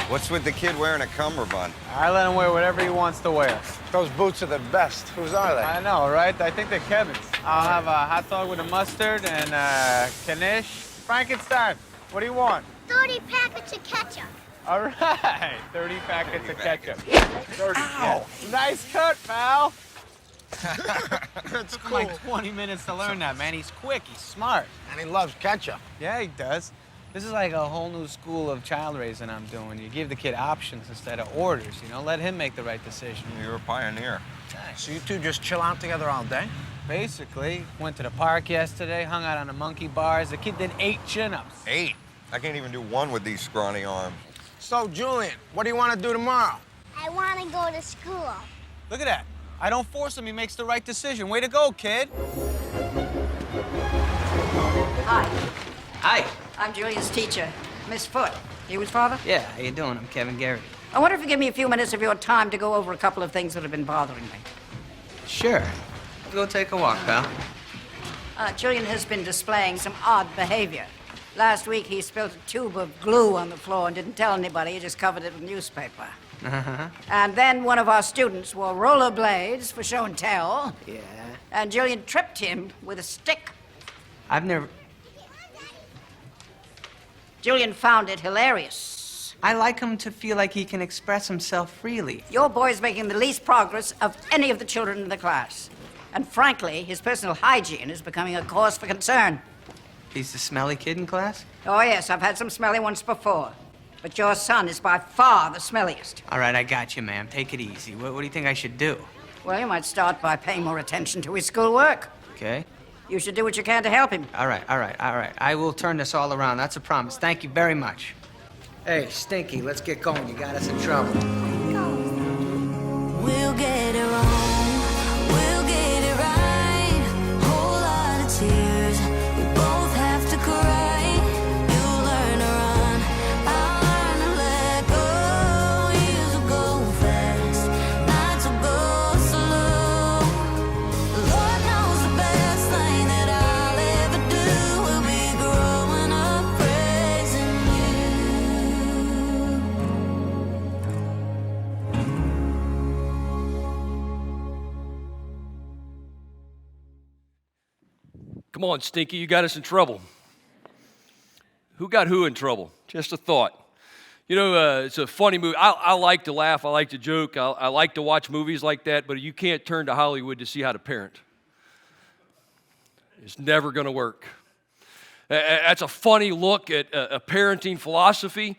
What's with the kid wearing a cummerbund? I let him wear whatever he wants to wear. Those boots are the best. Whose are they? I know, right? I think they're Kevin's. I'll have a hot dog with a mustard and Knish. Frankenstein, what do you want? 30 packets of ketchup. All right, 30 packets of ketchup. 30. Ow! Nice cut, pal. That's Took him cool. like 20 minutes to learn that, man. He's quick, he's smart. And he loves ketchup. Yeah, he does. This is like a whole new school of child raising I'm doing. You give the kid options instead of orders, you know? Let him make the right decision. You're a pioneer. So you two just chill out together all day? Basically, went to the park yesterday, hung out on the monkey bars. The kid did 8 chin-ups. 8? I can't even do one with these scrawny arms. So, Julian, what do you want to do tomorrow? I want to go to school. Look at that. I don't force him, he makes the right decision. Way to go, kid. Hi, Hi. I'm Julian's teacher, Miss Foote. You his father? Yeah, how you doing? I'm Kevin Gary. I wonder if you give me a few minutes of your time to go over a couple of things that have been bothering me. Sure. Go take a walk, pal. Julian has been displaying some odd behavior. Last week, he spilled a tube of glue on the floor and didn't tell anybody. He just covered it with newspaper. Uh-huh. And then one of our students wore rollerblades for show and tell. Yeah. And Julian tripped him with a stick. I've never... Julian found it hilarious. I like him to feel like he can express himself freely. Your boy's making the least progress of any of the children in the class. And frankly, his personal hygiene is becoming a cause for concern. He's the smelly kid in class? Oh, yes, I've had some smelly ones before. But your son is by far the smelliest. All right, I got you, ma'am. Take it easy. What do you think I should do? Well, you might start by paying more attention to his schoolwork. Okay. You should do what you can to help him. All right. I will turn this all around. That's a promise. Thank you very much. Hey, Stinky, let's get going. You got us in trouble. We'll get it wrong, we'll get it right. Whole lot of tears, we both have to cry. You learn to run, I'll learn to let go. Years will go fast, nights will go slow. Lord knows the best thing that I'll ever do will be growing up praising Come on, Stinky, you got us in trouble. Who got who in trouble? Just a thought. You know, it's a funny movie. I like to laugh. I like to joke. I like to watch movies like that, but you can't turn to Hollywood to see how to parent. It's never going to work. That's a funny look at a parenting philosophy.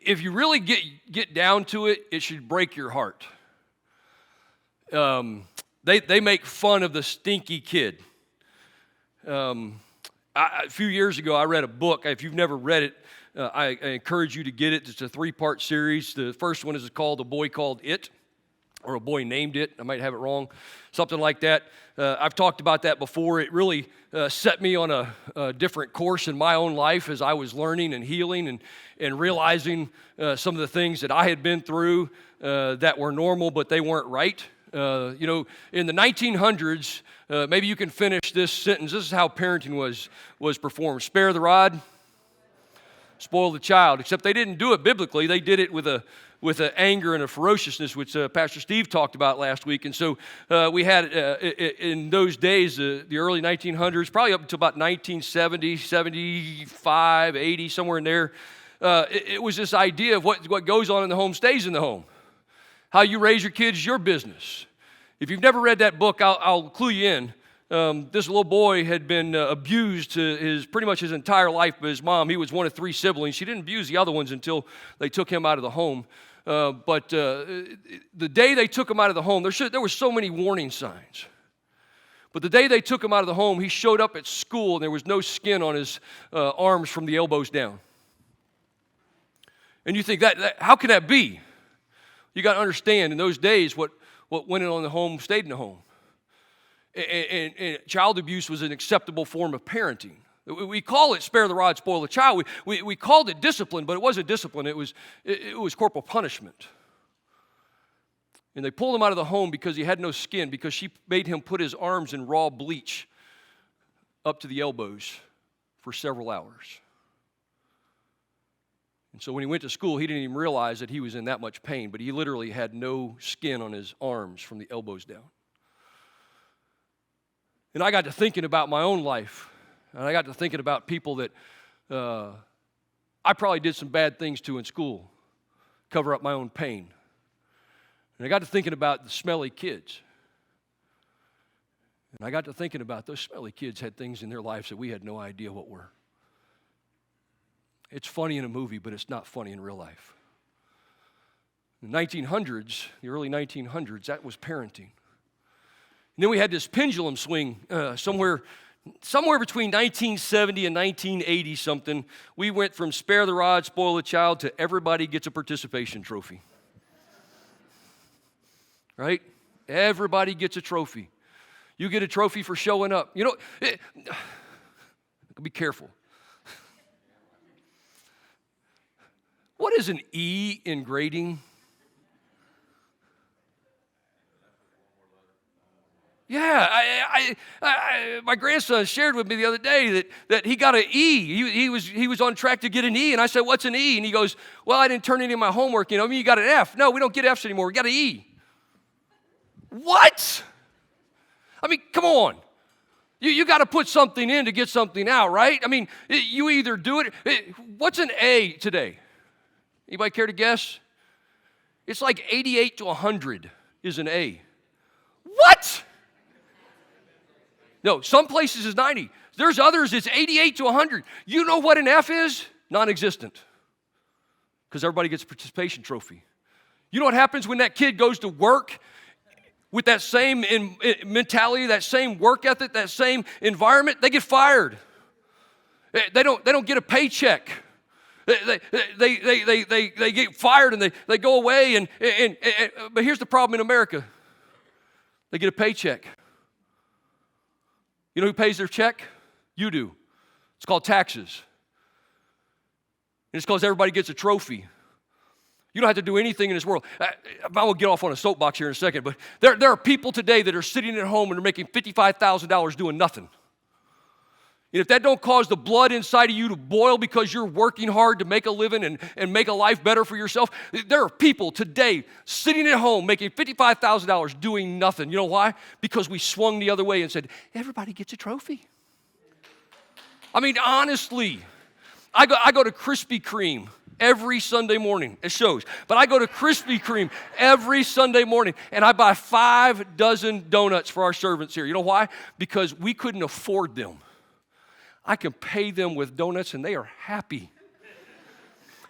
If you really get down to it, it should break your heart. They make fun of the stinky kid. A few years ago, I read a book. If you've never read it, I encourage you to get it. It's a 3-part series. The first one is called A Boy Called It, or A Boy Named It. I might have it wrong, something like that. I've talked about that before. It really set me on a different course in my own life as I was learning and healing and realizing some of the things that I had been through that were normal, but they weren't right. You know, in the 1900s, maybe you can finish this sentence. This is how parenting was performed. Spare the rod, spoil the child. Except they didn't do it biblically. They did it with a anger and a ferociousness, which Pastor Steve talked about last week. And so we had, in those days, the early 1900s, probably up until about 1970, 75, 80, somewhere in there, it was this idea of what goes on in the home stays in the home. How you raise your kids is your business. If you've never read that book, I'll clue you in. This little boy had been abused pretty much his entire life by his mom. He was one of 3 siblings. She didn't abuse the other ones until they took him out of the home. But the day they took him out of the home, there were so many warning signs. But the day they took him out of the home, he showed up at school, and there was no skin on his arms from the elbows down. And you think, how can that be? You got to understand, in those days, what went on in the home stayed in the home. And child abuse was an acceptable form of parenting. We call it spare the rod, spoil the child. We called it discipline, but it wasn't discipline. It was corporal punishment. And they pulled him out of the home because he had no skin, because she made him put his arms in raw bleach up to the elbows for several hours. And so when he went to school, he didn't even realize that he was in that much pain, but he literally had no skin on his arms from the elbows down. And I got to thinking about my own life, and I got to thinking about people that I probably did some bad things to in school, cover up my own pain. And I got to thinking about the Smelly Kids. And I got to thinking about those Smelly Kids had things in their lives that we had no idea what were. It's funny in a movie, but it's not funny in real life. In the 1900s, the early 1900s, that was parenting. And then we had this pendulum swing somewhere between 1970 and 1980 something. We went from spare the rod, spoil the child to everybody gets a participation trophy. Right? Everybody gets a trophy. You get a trophy for showing up. You know, be careful. What is an E in grading? Yeah, my grandson shared with me the other day that he got an E. He was on track to get an E, and I said, "What's an E?" And he goes, "Well, I didn't turn any of my homework. I mean, you got an F." No, we don't get Fs anymore. We got an E. What? I mean, come on. You got to put something in to get something out, right? I mean, you either do it. What's an A today? Anybody care to guess? It's like 88 to 100 is an A. What? No, some places is 90. There's others, it's 88 to 100. You know what an F is? Non-existent. Because everybody gets a participation trophy. You know what happens when that kid goes to work with that same mentality, that same work ethic, that same environment? They get fired. They don't get a paycheck. They get fired and they go away. But here's the problem in America. They get a paycheck. You know who pays their check? You do. It's called taxes. And it's because everybody gets a trophy. You don't have to do anything in this world. I'm going to get off on a soapbox here in a second, but there are people today that are sitting at home and are making $55,000 doing nothing. And if that don't cause the blood inside of you to boil because you're working hard to make a living and make a life better for yourself, there are people today sitting at home making $55,000 doing nothing. You know why? Because we swung the other way and said, everybody gets a trophy. I mean, honestly, I go to Krispy Kreme every Sunday morning. It shows. But I go to Krispy Kreme every Sunday morning, and I buy 5 dozen donuts for our servants here. You know why? Because we couldn't afford them. I can pay them with donuts, and they are happy.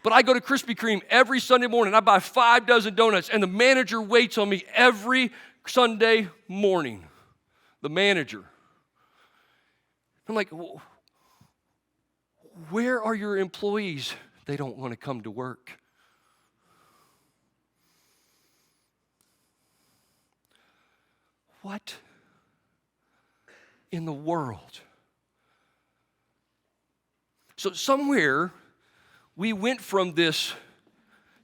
But I go to Krispy Kreme every Sunday morning. I buy 5 dozen donuts, and the manager waits on me every Sunday morning. The manager. I'm like, where are your employees? They don't want to come to work. What in the world? So somewhere we went from this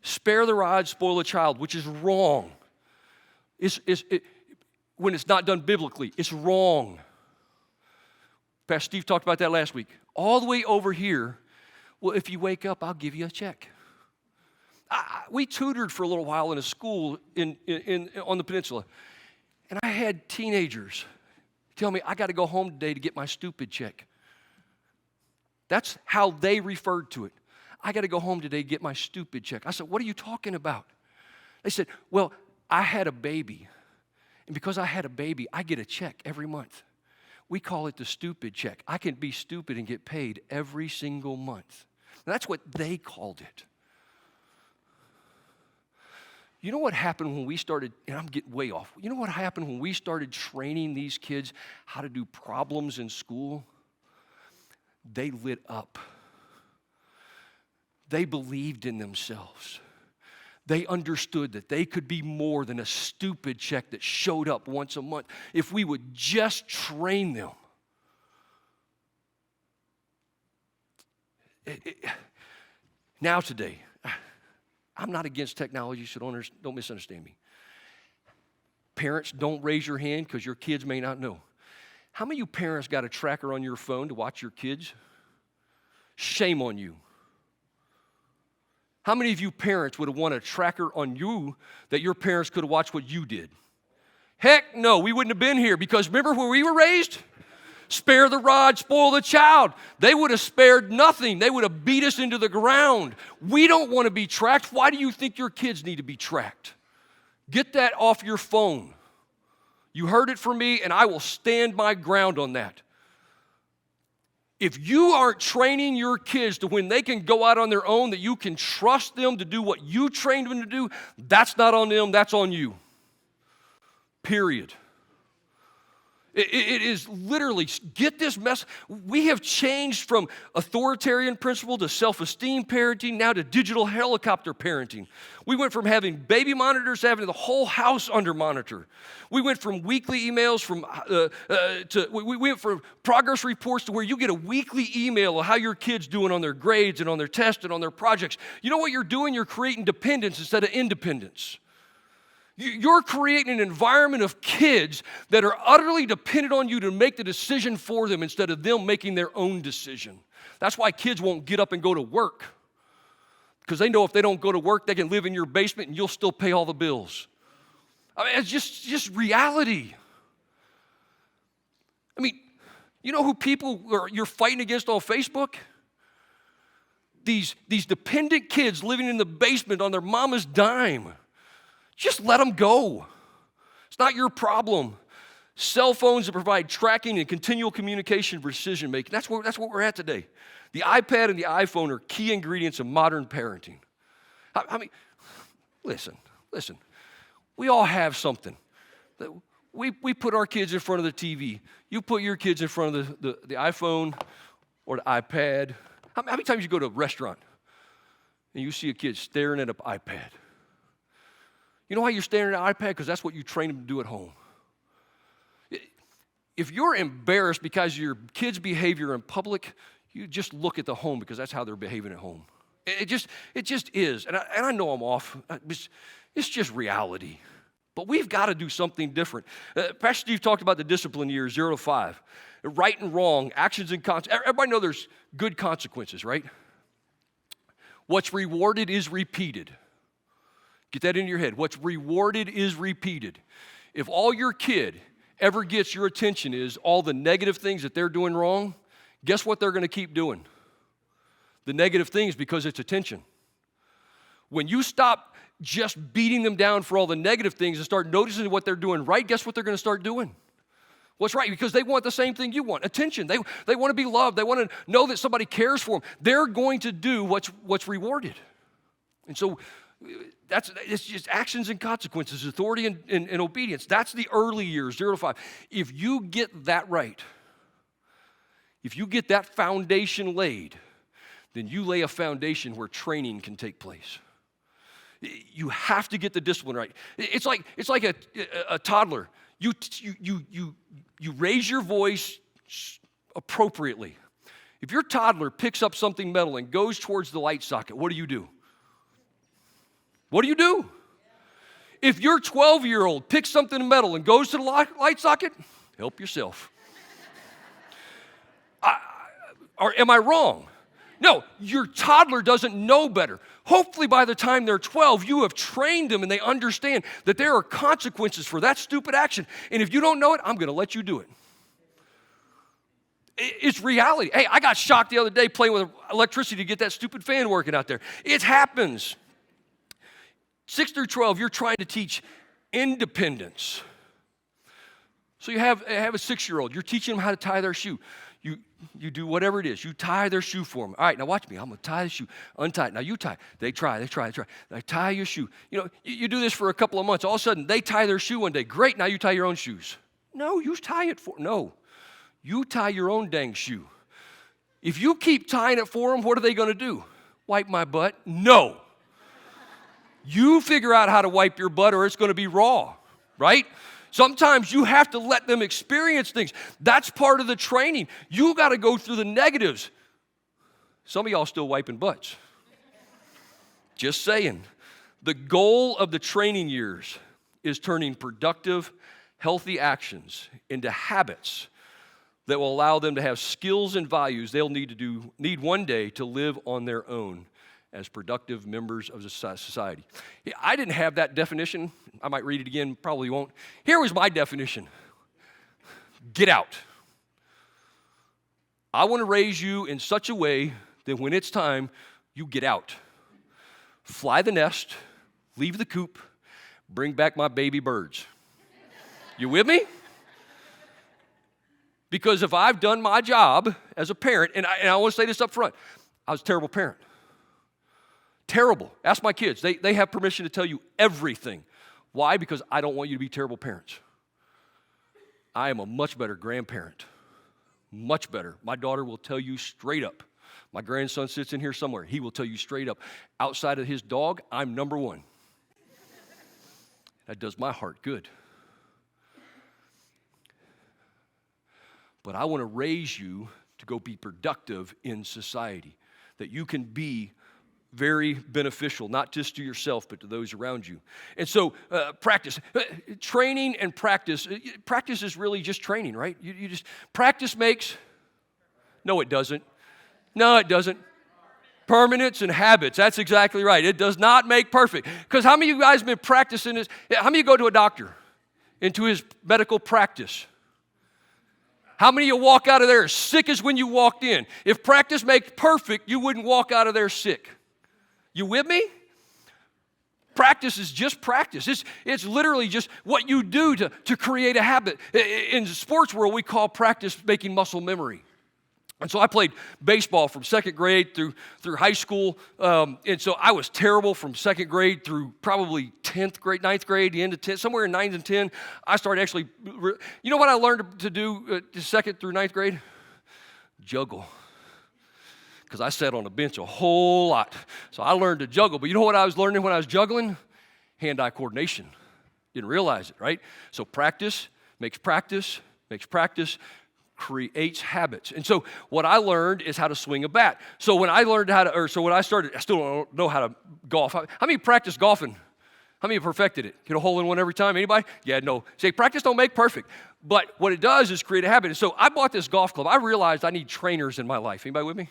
spare the rod, spoil the child, which is wrong. When it's not done biblically, it's wrong. Pastor Steve talked about that last week. All the way over here, well, if you wake up, I'll give you a check. We tutored for a little while in a school on the peninsula, and I had teenagers tell me, I got to go home today to get my stupid check. That's how they referred to it. I got to go home today to get my stupid check. I said, what are you talking about? They said, well, I had a baby. And because I had a baby, I get a check every month. We call it the stupid check. I can be stupid and get paid every single month. And that's what they called it. You know what happened when we started, and I'm getting way off. You know what happened when we started training these kids how to do problems in school? They lit up. They believed in themselves. They understood that they could be more than a stupid check that showed up once a month if we would just train them. Now today, I'm not against technology, so don't misunderstand me. Parents, don't raise your hand because your kids may not know. How many of you parents got a tracker on your phone to watch your kids? Shame on you. How many of you parents would have wanted a tracker on you that your parents could have watched what you did? Heck no, we wouldn't have been here, because remember where we were raised? Spare the rod, spoil the child. They would have spared nothing. They would have beat us into the ground. We don't want to be tracked. Why do you think your kids need to be tracked? Get that off your phone. You heard it from me, and I will stand my ground on that. If you aren't training your kids to when they can go out on their own, that you can trust them to do what you trained them to do, that's not on them, that's on you. Period. It is literally, get this mess. We have changed from authoritarian principle to self-esteem parenting, now to digital helicopter parenting. We went from having baby monitors to having the whole house under monitor. We went from weekly emails we went from progress reports to where you get a weekly email of how your kid's doing on their grades and on their tests and on their projects. You know what you're doing? You're creating dependence instead of independence. You're creating an environment of kids that are utterly dependent on you to make the decision for them instead of them making their own decision. That's why kids won't get up and go to work, because they know if they don't go to work, they can live in your basement and you'll still pay all the bills. I mean, it's just reality. I mean, you know who you're fighting against on Facebook? These dependent kids living in the basement on their mama's dime. Just let them go. It's not your problem. Cell phones that provide tracking and continual communication for decision making. That's what we're at today. The iPad and the iPhone are key ingredients of modern parenting. I mean, listen. We all have something. We put our kids in front of the TV. You put your kids in front of the iPhone or the iPad. How many times you go to a restaurant and you see a kid staring at an iPad? You know why you're staring at an iPad? Because that's what you train them to do at home. If you're embarrassed because of your kid's behavior in public, you just look at the home, because that's how they're behaving at home. It just is. And I know I'm off. It's just reality. But we've got to do something different. Pastor Steve talked about the discipline years, 0 to 5. Right and wrong, actions and consequences. Everybody know there's good consequences, right? What's rewarded is repeated. Get that in your head. What's rewarded is repeated. If all your kid ever gets your attention is all the negative things that they're doing wrong, guess what they're going to keep doing? The negative things, because it's attention. When you stop just beating them down for all the negative things and start noticing what they're doing right, guess what they're going to start doing? What's right? Because they want the same thing you want, attention. They want to be loved. They want to know that somebody cares for them. They're going to do what's rewarded. And so it's just actions and consequences, authority and obedience. That's the early years, 0 to 5. If you get that right, if you get that foundation laid, then you lay a foundation where training can take place. You have to get the discipline right. It's like a toddler. You raise your voice appropriately. If your toddler picks up something metal and goes towards the light socket, what do? What do you do? If your 12-year-old picks something metal and goes to the light socket, help yourself. Or am I wrong? No, your toddler doesn't know better. Hopefully by the time they're 12, you have trained them and they understand that there are consequences for that stupid action. And if you don't know it, I'm going to let you do it. It's reality. Hey, I got shocked the other day playing with electricity to get that stupid fan working out there. It happens. 6 through 12, you're trying to teach independence. So you have a 6-year-old. You're teaching them how to tie their shoe. You do whatever it is. You tie their shoe for them. All right, now watch me. I'm going to tie the shoe. Untie it. Now you tie. They try. They tie your shoe. You know, you do this for a couple of months. All of a sudden, they tie their shoe one day. Great, now you tie your own shoes. No, you tie it for No, you tie your own dang shoe. If you keep tying it for them, what are they going to do? Wipe my butt? No. You figure out how to wipe your butt or it's going to be raw, right? Sometimes you have to let them experience things. That's part of the training. You got to go through the negatives. Some of y'all still wiping butts. Just saying. The goal of the training years is turning productive, healthy actions into habits that will allow them to have skills and values they'll need one day to live on their own as productive members of the society. I didn't have that definition. I might read it again, probably won't. Here was my definition. Get out. I want to raise you in such a way that when it's time, you get out. Fly the nest, leave the coop, bring back my baby birds. You with me? Because if I've done my job as a parent, and I want to say this up front, I was a terrible parent. Terrible. Ask my kids. They have permission to tell you everything. Why? Because I don't want you to be terrible parents. I am a much better grandparent. Much better. My daughter will tell you straight up. My grandson sits in here somewhere. He will tell you straight up. Outside of his dog, I'm number one. That does my heart good. But I want to raise you to go be productive in society, that you can be very beneficial, not just to yourself, but to those around you. And so practice. Training and practice. Practice is really just training, right? You just, practice makes, no it doesn't. No it doesn't. Permanence and habits, that's exactly right. It does not make perfect. Because how many of you guys have been practicing this? How many of you go to a doctor, into his medical practice? How many of you walk out of there as sick as when you walked in? If practice makes perfect, you wouldn't walk out of there sick. You with me? Practice is just practice. It's literally just what you do to create a habit. In the sports world, we call practice making muscle memory. And so I played baseball from second grade through high school. And so I was terrible from second grade through probably 10th grade, 9th grade, the end of 10th, somewhere in 9th and 10. I started actually, you know what I learned to do second through 9th grade? Juggle. Because I sat on a bench a whole lot. So I learned to juggle. But you know what I was learning when I was juggling? Hand-eye coordination. Didn't realize it, right? So practice makes practice, creates habits. And so what I learned is how to swing a bat. So when I learned how to, when I started, I still don't know how to golf. How many practice golfing? How many perfected it? Get a hole in one every time? Anybody? Yeah, no. Say, practice don't make perfect. But what it does is create a habit. And so I bought this golf club. I realized I need trainers in my life. Anybody with me?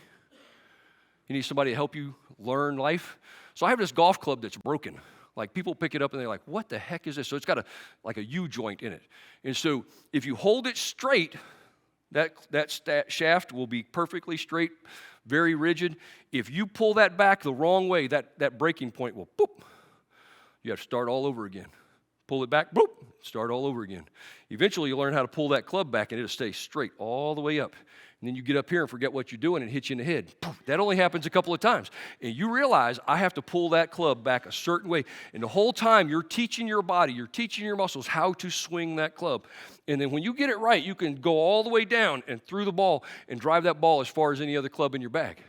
You need somebody to help you learn life? So I have this golf club that's broken. Like people pick it up and they're like, what the heck is this? So it's got a U-joint in it. And so if you hold it straight, that shaft will be perfectly straight, very rigid. If you pull that back the wrong way, that breaking point will, boop. You have to start all over again. Pull it back, boop, start all over again. Eventually, you learn how to pull that club back, and it'll stay straight all the way up. And then you get up here and forget what you're doing and hit you in the head. Poof, that only happens a couple of times. And you realize I have to pull that club back a certain way. And the whole time, you're teaching your body, you're teaching your muscles how to swing that club. And then when you get it right, you can go all the way down and through the ball and drive that ball as far as any other club in your bag.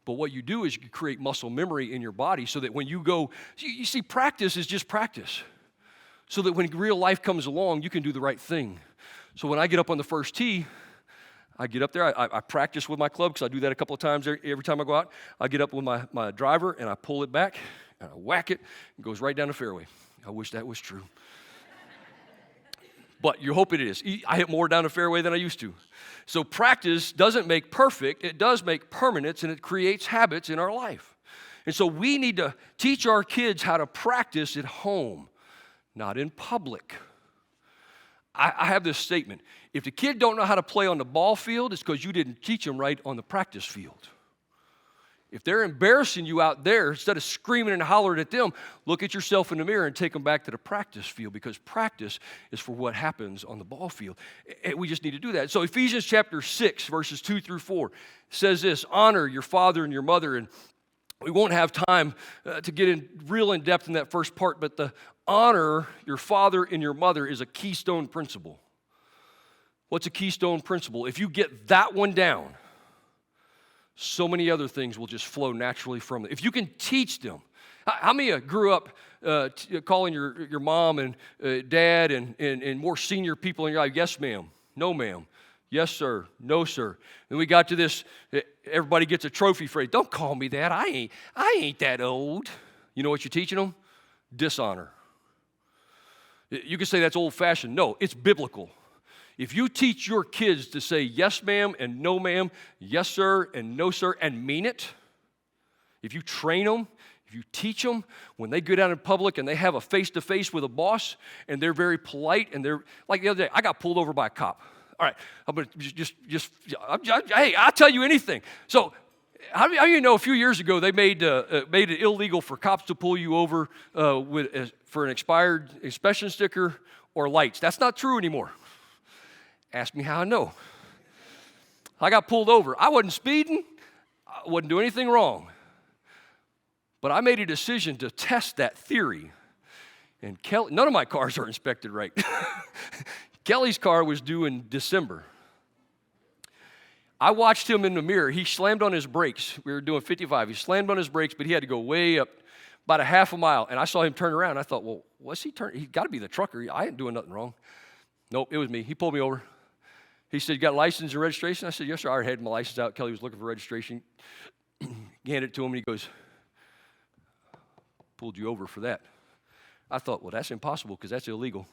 But what you do is you create muscle memory in your body so that when you go, you see, practice is just practice. So that when real life comes along, you can do the right thing. So when I get up on the first tee, I get up there, I practice with my club because I do that a couple of times every time I go out. I get up with my driver and I pull it back and I whack it. It goes right down the fairway. I wish that was true. But you hope it is. I hit more down the fairway than I used to. So practice doesn't make perfect. It does make permanence, and it creates habits in our life. And so we need to teach our kids how to practice at home, not in public. I have this statement. If the kid don't know how to play on the ball field, it's because you didn't teach them right on the practice field. If they're embarrassing you out there, instead of screaming and hollering at them, look at yourself in the mirror and take them back to the practice field, because practice is for what happens on the ball field. We just need to do that. So Ephesians chapter 6, verses 2 through 4 says this: honor your father and your mother. And we won't have time to get in real in depth in that first part, but the honor your father and your mother is a keystone principle. What's a keystone principle? If you get that one down, so many other things will just flow naturally from it. If you can teach them. How many of you grew up calling your mom and dad and more senior people in your life, yes, ma'am, no, ma'am, yes, sir, no, sir. And we got to this, everybody gets a trophy phrase. Don't call me that. I ain't that old. You know what you're teaching them? Dishonor. You can say that's old-fashioned. No, it's biblical. If you teach your kids to say yes, ma'am, and no, ma'am, yes, sir, and no, sir, and mean it, If you train them, if you teach them, when they go down in public and they have a face-to-face with a boss and they're very polite and they're, like the other day, I got pulled over by a cop. All right, I'm going to hey, I'll tell you anything. So how do you know a few years ago they made it illegal for cops to pull you over for an expired inspection sticker or lights? That's not true anymore. Ask me how I know. I got pulled over. I wasn't speeding. I wasn't doing anything wrong. But I made a decision to test that theory. And Kelly, none of my cars are inspected right. Kelly's car was due in December. I watched him in the mirror. He slammed on his brakes. We were doing 55. He slammed on his brakes, but he had to go way up about a half a mile. And I saw him turn around. I thought, well, what's he turning? He's got to be the trucker. I ain't doing nothing wrong. Nope, it was me. He pulled me over. He said, you got license and registration? I said, yes, sir. I already had my license out. Kelly was looking for registration. He handed it to him, and he goes, pulled you over for that. I thought, well, that's impossible because that's illegal.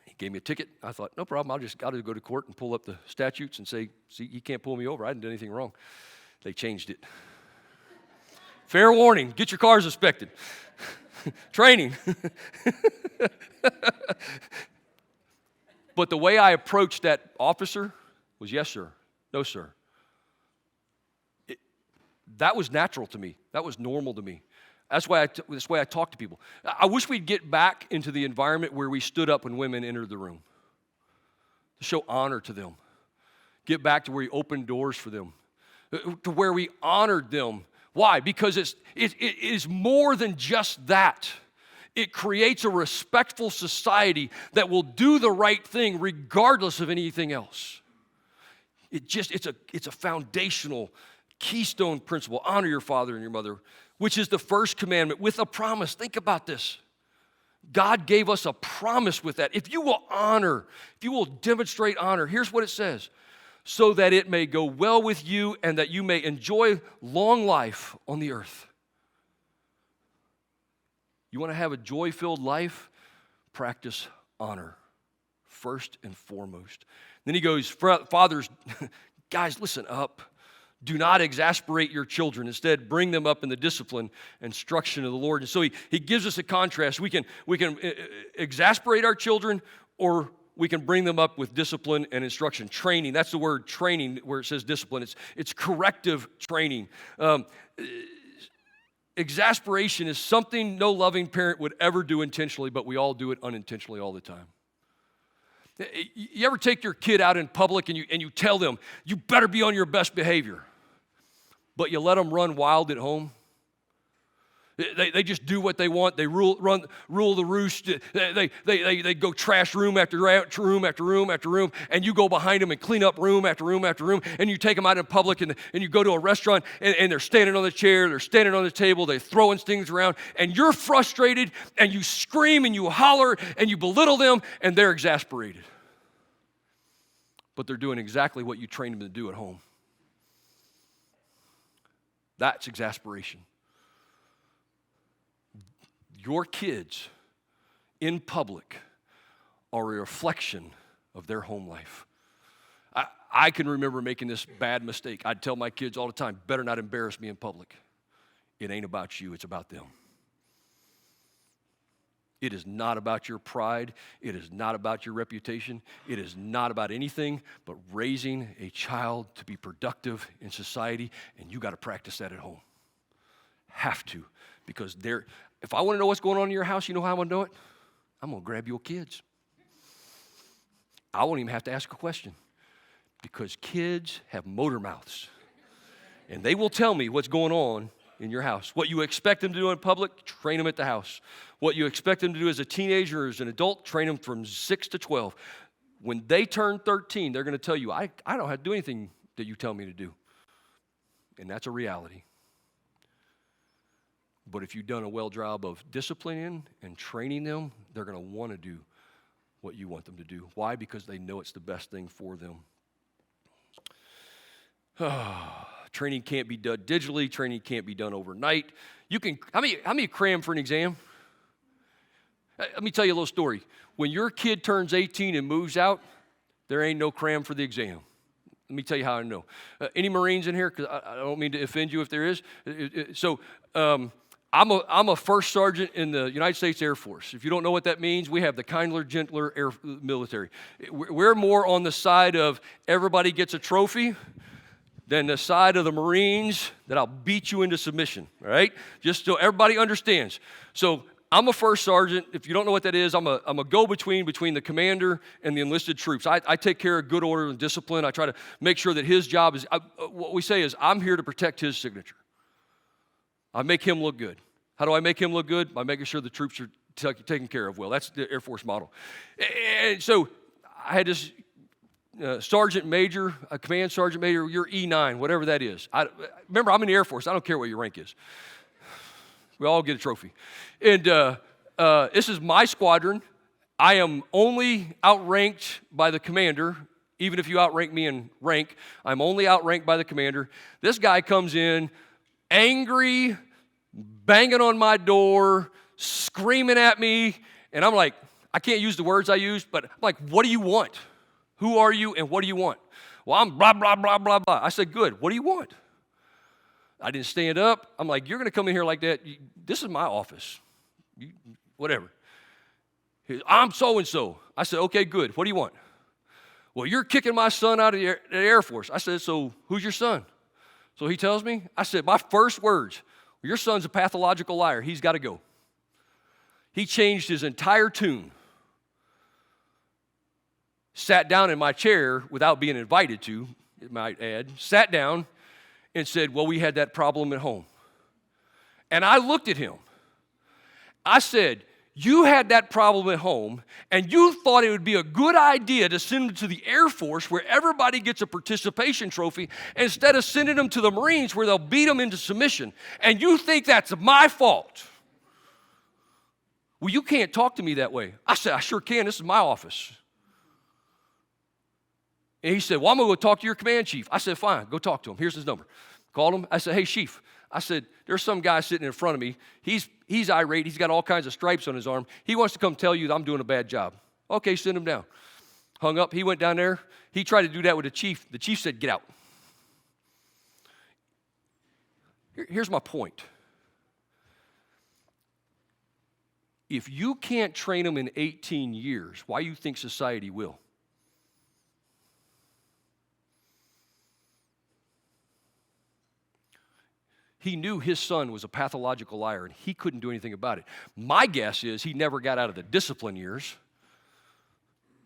He gave me a ticket. I thought, no problem. I'll just go to court and pull up the statutes and say, see, you can't pull me over. I didn't do anything wrong. They changed it. Fair warning, get your cars inspected. Training. But the way I approached that officer was, yes, sir. No, sir. That was natural to me. That was normal to me. That's why I talk to people. I wish we'd get back into the environment where we stood up when women entered the room to show honor to them. Get back to where we opened doors for them, to where we honored them. Why? Because it is more than just that. It creates a respectful society that will do the right thing regardless of anything else. It's a foundational keystone principle. Honor your father and your mother, which is the first commandment with a promise. Think about this. God gave us a promise with that. If you will honor, if you will demonstrate honor, here's what it says. So that it may go well with you and that you may enjoy long life on the earth. You want to have a joy-filled life? Practice honor first and foremost. Then he goes, fathers, guys, listen up. Do not exasperate your children. Instead, bring them up in the discipline and instruction of the Lord. And so he gives us a contrast. We can exasperate our children, or we can bring them up with discipline and instruction. Training, that's the word training where it says discipline. It's corrective training. Exasperation is something no loving parent would ever do intentionally, but we all do it unintentionally all the time. You ever take your kid out in public and you tell them, you better be on your best behavior, but you let them run wild at home? They just do what they want. They rule the roost. They go trash room after room after room after room, and you go behind them and clean up room after room after room, and you take them out in public, and you go to a restaurant, and they're standing on the chair, they're standing on the table, they're throwing things around, and you're frustrated, and you scream, and you holler, and you belittle them, and they're exasperated. But they're doing exactly what you trained them to do at home. That's exasperation. Your kids in public are a reflection of their home life. I can remember making this bad mistake. I'd tell my kids all the time, better not embarrass me in public. It ain't about you, it's about them. It is not about your pride. It is not about your reputation. It is not about anything but raising a child to be productive in society, and you got to practice that at home. Have to, because if I want to know what's going on in your house, you know how I'm going to know it? I'm going to grab your kids. I won't even have to ask a question, because kids have motor mouths, and they will tell me what's going on in your house. What you expect them to do in public, train them at the house. What you expect them to do as a teenager or as an adult, train them from 6 to 12. When they turn 13, they're going to tell you, I don't have to do anything that you tell me to do. And that's a reality. But if you've done a well job of disciplining and training them, they're going to want to do what you want them to do. Why? Because they know it's the best thing for them. Training can't be done digitally. Training can't be done overnight. How many cram for an exam? Let me tell you a little story. When your kid turns 18 and moves out, there ain't no cram for the exam. me tell you how I know. Any Marines in here? Because I don't mean to offend you if there is. I'm a first sergeant in the United States Air Force. If you don't know what that means, we have the kindler, gentler military. We're more on the side of everybody gets a trophy than the side of the Marines that I'll beat you into submission, all right? Just so everybody understands. So I'm a first sergeant. If you don't know what that is, I'm a go-between between the commander and the enlisted troops. I take care of good order and discipline. I try to make sure that his job is, what we say is, I'm here to protect his signature. I make him look good. How do I make him look good? By making sure the troops are taken care of well. That's the Air Force model. And so I had this sergeant major, a command sergeant major, you're E9, whatever that is. Remember, I'm in the Air Force. I don't care what your rank is. We all get a trophy. And this is my squadron. I am only outranked by the commander. Even if you outrank me in rank, I'm only outranked by the commander. This guy comes in angry, banging on my door, screaming at me. And I'm like, I can't use the words I used, but I'm like, what do you want? Who are you and what do you want? Well, I'm blah, blah, blah, blah, blah. I said, good. What do you want? I didn't stand up. I'm like, you're going to come in here like that? This is my office. Whatever. I'm so-and-so. I said, okay, good. What do you want? Well, you're kicking my son out of the Air Force. I said, so who's your son? So he tells me. I said, my first words, your son's a pathological liar. He's got to go. He changed his entire tune. Sat down in my chair without being invited to, it might add, sat down and said, well, we had that problem at home. And I looked at him. I said, you had that problem at home, and you thought it would be a good idea to send them to the Air Force where everybody gets a participation trophy instead of sending them to the Marines where they'll beat them into submission. And you think that's my fault. Well, you can't talk to me that way. I said, I sure can. This is my office. And he said, well, I'm going to go talk to your command chief. I said, fine, go talk to him. Here's his number. Called him. I said, hey, chief. I said, there's some guy sitting in front of me. He's irate. He's got all kinds of stripes on his arm. He wants to come tell you that I'm doing a bad job. Okay, send him down. Hung up. He went down there. He tried to do that with the chief. The chief said, get out. Here's my point. If you can't train them in 18 years, why do you think society will? He knew his son was a pathological liar, and he couldn't do anything about it. My guess is he never got out of the discipline years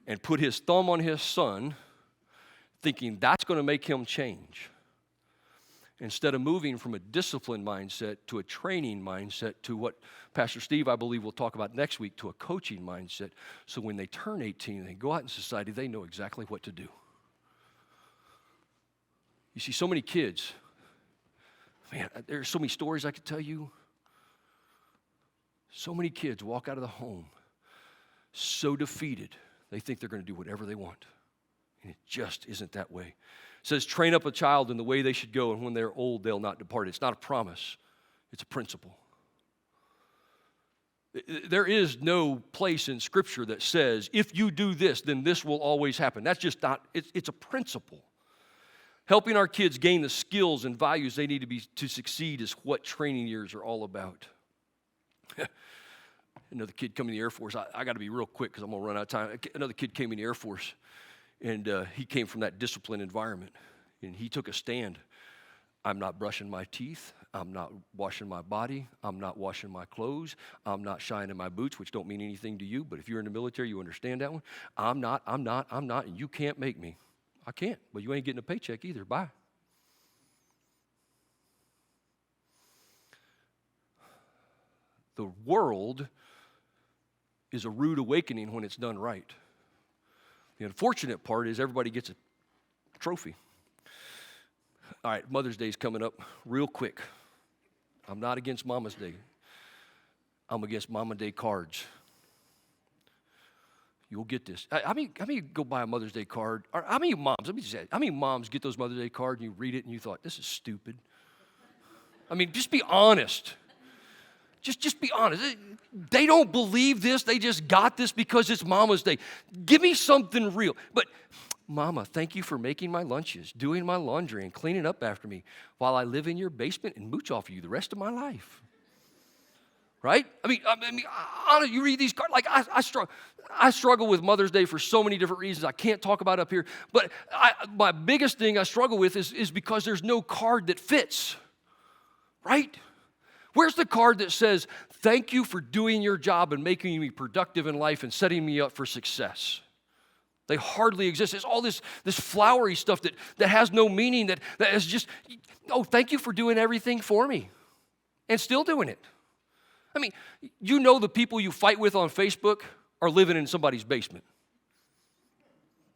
and put his thumb on his son, thinking that's going to make him change. Instead of moving from a discipline mindset to a training mindset to what Pastor Steve, I believe, will talk about next week, to a coaching mindset, so when they turn 18 and they go out in society, they know exactly what to do. You see, so many kids, man, there's so many stories I could tell you. So many kids walk out of the home so defeated, they think they're going to do whatever they want. And it just isn't that way. It says, train up a child in the way they should go, and when they're old, they'll not depart. It's not a promise. It's a principle. There is no place in Scripture that says, if you do this, then this will always happen. That's just not, it's a principle. Helping our kids gain the skills and values they need to succeed is what training years are all about. Another kid coming in the Air Force. I got to be real quick because I'm going to run out of time. Another kid came in the Air Force, and he came from that disciplined environment, and he took a stand. I'm not brushing my teeth. I'm not washing my body. I'm not washing my clothes. I'm not shining my boots, which don't mean anything to you, but if you're in the military, you understand that one. I'm not, and you can't make me. I can't, but you ain't getting a paycheck either. Bye. The world is a rude awakening when it's done right. The unfortunate part is everybody gets a trophy. All right, Mother's Day is coming up real quick. I'm not against Mama's Day. I'm against Mama Day cards. You'll get this. How many go buy a Mother's Day card? Or how many moms, let me just say, how many moms get those Mother's Day cards and you read it and you thought, this is stupid? I mean, just be honest. Just be honest. They don't believe this. They just got this because it's Mama's Day. Give me something real. But Mama, thank you for making my lunches, doing my laundry, and cleaning up after me while I live in your basement and mooch off of you the rest of my life. Right? I mean, honestly, you read these cards, like I struggle with Mother's Day for so many different reasons I can't talk about up here. But my biggest thing I struggle with is because there's no card that fits. Right? Where's the card that says, thank you for doing your job and making me productive in life and setting me up for success? They hardly exist. It's all this flowery stuff that has no meaning, that is just, oh, thank you for doing everything for me and still doing it. I mean, you know the people you fight with on Facebook are living in somebody's basement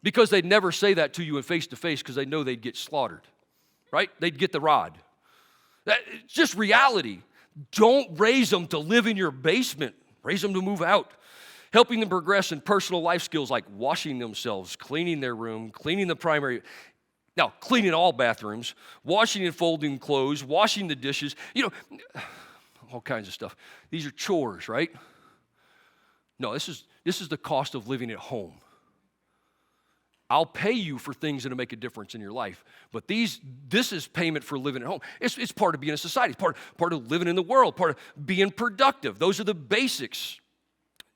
because they'd never say that to you in face-to-face because they know they'd get slaughtered, right? They'd get the rod. It's just reality. Don't raise them to live in your basement. Raise them to move out. Helping them progress in personal life skills like washing themselves, cleaning their room, cleaning the primary, now cleaning all bathrooms, washing and folding clothes, washing the dishes, all kinds of stuff. These are chores, right? No, this is the cost of living at home. I'll pay you for things that'll make a difference in your life, but this is payment for living at home. It's part of being a society. It's part of living in the world, part of being productive. Those are the basics.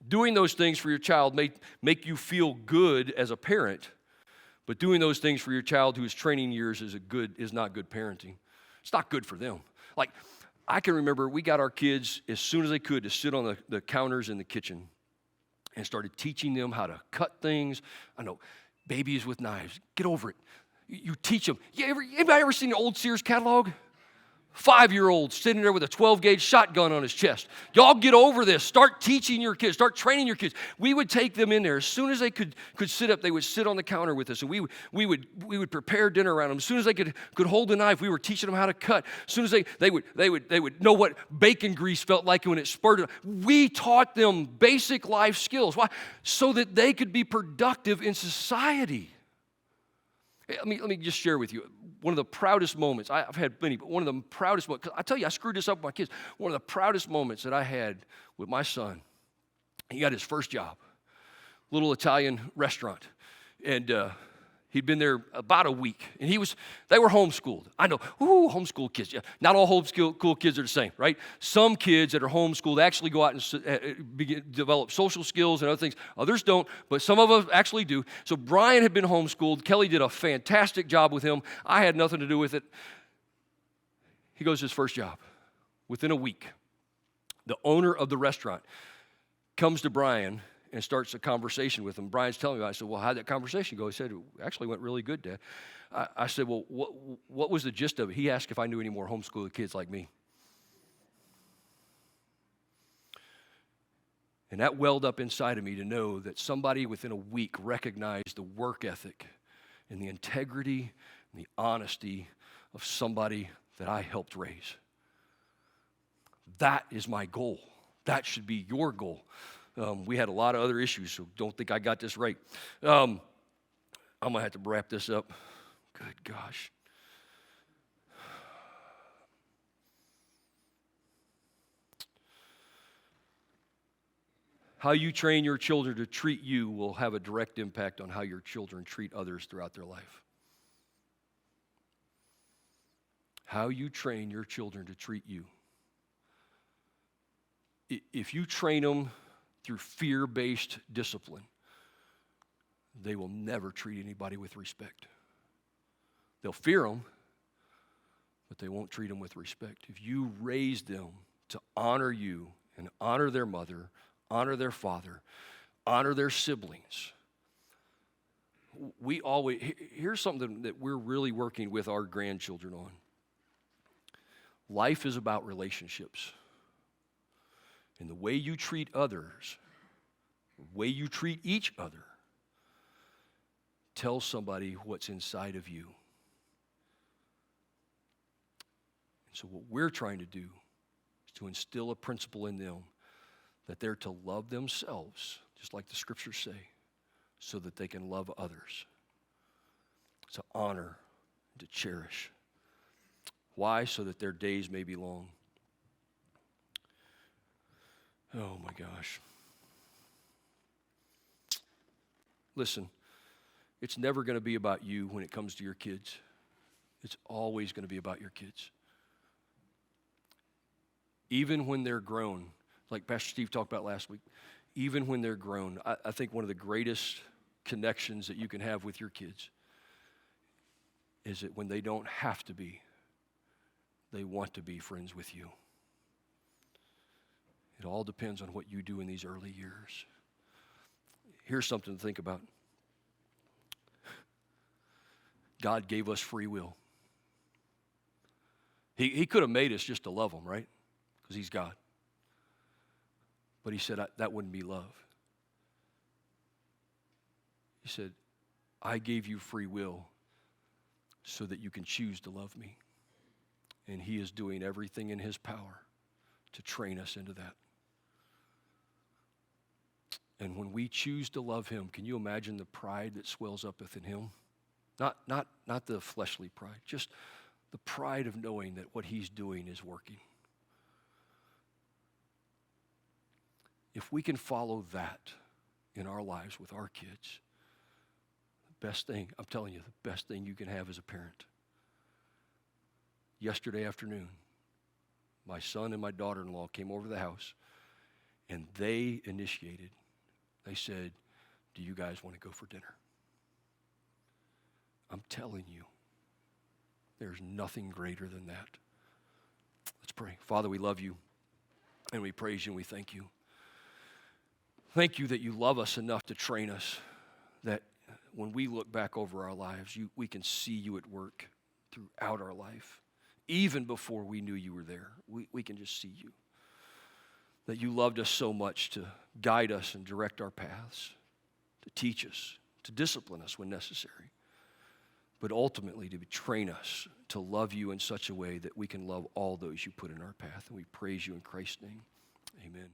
Doing those things for your child may make you feel good as a parent, but doing those things for your child who is training years is not good parenting. It's not good for them. Like, I can remember we got our kids as soon as they could to sit on the counters in the kitchen and started teaching them how to cut things. I know, babies with knives, get over it. You teach them. Anybody ever seen an old Sears catalog? 5-year-old sitting there with a 12-gauge shotgun on his chest. Y'all get over this. Start teaching your kids. Start training your kids. We would take them in there. As soon as they could sit up, they would sit on the counter with us, and we would prepare dinner around them. As soon as they could hold a knife, we were teaching them how to cut. As soon as they would know what bacon grease felt like when it spurted. We taught them basic life skills. Why? So that they could be productive in society. Let me just share with you one of the proudest moments. I've had many, but one of the proudest moments, because I tell you, I screwed this up with my kids. One of the proudest moments that I had with my son, he got his first job, little Italian restaurant, and he'd been there about a week, and they were homeschooled. I know, homeschool kids. Yeah, not all homeschool kids are the same, right? Some kids that are homeschooled actually go out and develop social skills and other things. Others don't, but some of them actually do. So Brian had been homeschooled. Kelly did a fantastic job with him. I had nothing to do with it. He goes to his first job. Within a week, the owner of the restaurant comes to Brian and starts a conversation with him. Brian's telling me, I said, well, how'd that conversation go? He said, it actually went really good, Dad. I said, well, what was the gist of it? He asked if I knew any more homeschool kids like me. And that welled up inside of me to know that somebody within a week recognized the work ethic and the integrity and the honesty of somebody that I helped raise. That is my goal. That should be your goal. We had a lot of other issues, so don't think I got this right. I'm going to have to wrap this up. Good gosh. How you train your children to treat you will have a direct impact on how your children treat others throughout their life. How you train your children to treat you. If you train them through fear-based discipline, they will never treat anybody with respect. They'll fear them, but they won't treat them with respect. If you raise them to honor you and honor their mother, honor their father, honor their siblings, here's something that we're really working with our grandchildren on. Life is about relationships. And the way you treat others, the way you treat each other, tells somebody what's inside of you. And so what we're trying to do is to instill a principle in them that they're to love themselves, just like the scriptures say, so that they can love others, to honor, and to cherish. Why? So that their days may be long. Oh my gosh. Listen, It's never going to be about you when it comes to your kids. It's always going to be about your kids. Even when they're grown, like Pastor Steve talked about last week, even when they're grown, I think one of the greatest connections that you can have with your kids is that when they don't have to be, they want to be friends with you. It all depends on what you do in these early years. Here's something to think about. God gave us free will. He could have made us just to love him, right? Because he's God. But he said, that wouldn't be love. He said, I gave you free will so that you can choose to love me. And he is doing everything in his power to train us into that. And when we choose to love him, can you imagine the pride that swells up within him? Not the fleshly pride, just the pride of knowing that what he's doing is working. If we can follow that in our lives with our kids, the best thing, I'm telling you, the best thing you can have as a parent. Yesterday afternoon, my son and my daughter-in-law came over to the house, and they initiated. They said, do you guys want to go for dinner? I'm telling you, there's nothing greater than that. Let's pray. Father, we love you, and we praise you, and we thank you. Thank you that you love us enough to train us, that when we look back over our lives, we can see you at work throughout our life. Even before we knew you were there, we can just see you. That you loved us so much to guide us and direct our paths, to teach us, to discipline us when necessary, but ultimately to train us to love you in such a way that we can love all those you put in our path. And we praise you in Christ's name. Amen.